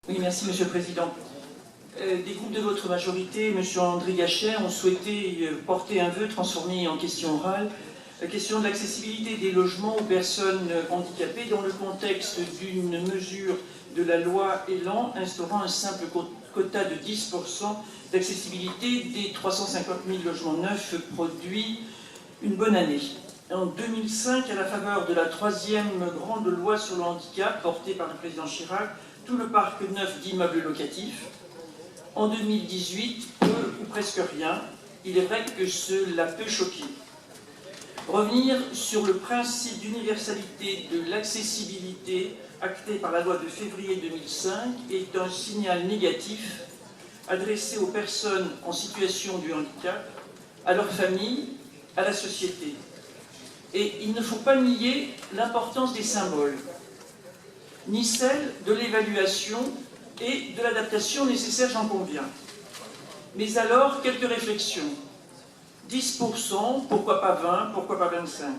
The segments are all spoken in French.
Oui, merci Monsieur le Président. Des groupes de votre majorité, Monsieur André Gachet, ont souhaité porter un vœu transformé en question orale la question de l'accessibilité des logements aux personnes handicapées dans le contexte d'une mesure de la loi Elan instaurant un simple quota de 10% d'accessibilité des 350 000 logements neufs produits une bonne année. En 2005, à la faveur de la troisième grande loi sur le handicap portée par le président Chirac, tout le parc neuf d'immeubles locatifs. En 2018, peu ou presque rien. Il est vrai que cela peut choquer. Revenir sur le principe d'universalité de l'accessibilité acté par la loi de février 2005 est un signal négatif adressé aux personnes en situation de handicap, à leurs familles, à la société. Et il ne faut pas nier l'importance des symboles, ni celle de l'évaluation et de l'adaptation nécessaire, j'en conviens. Mais alors, quelques réflexions. 10%, pourquoi pas 20, pourquoi pas 25?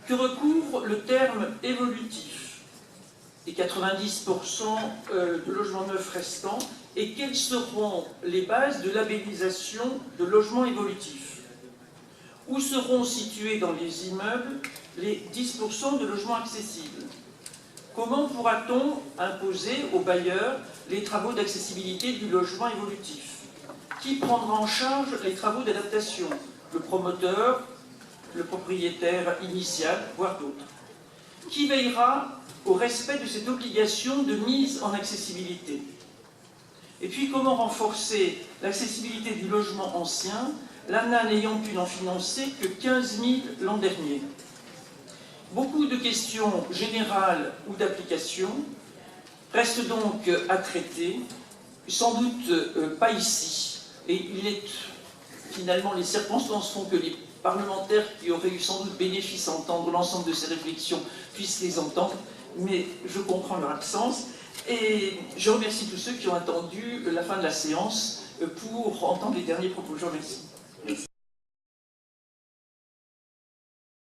Que recouvre le terme évolutif des 90% de logements neufs restants et quelles seront les bases de labellisation de logements évolutifs? Où seront situés dans les immeubles les 10% de logements accessibles? Comment pourra-t-on imposer aux bailleurs les travaux d'accessibilité du logement évolutif? Qui prendra en charge les travaux d'adaptation? Le promoteur, le propriétaire initial, voire d'autres. Qui veillera au respect de cette obligation de mise en accessibilité? Et puis, comment renforcer l'accessibilité du logement ancien, l'ANA n'ayant pu n'en financer que 15 000 l'an dernier? Beaucoup de questions générales ou d'application restent donc à traiter, sans doute pas ici. Et finalement, les circonstances font que les parlementaires qui auraient eu sans doute bénéfice à entendre l'ensemble de ces réflexions puissent les entendre, mais je comprends leur absence. Et je remercie tous ceux qui ont attendu la fin de la séance pour entendre les derniers propos. Je vous remercie.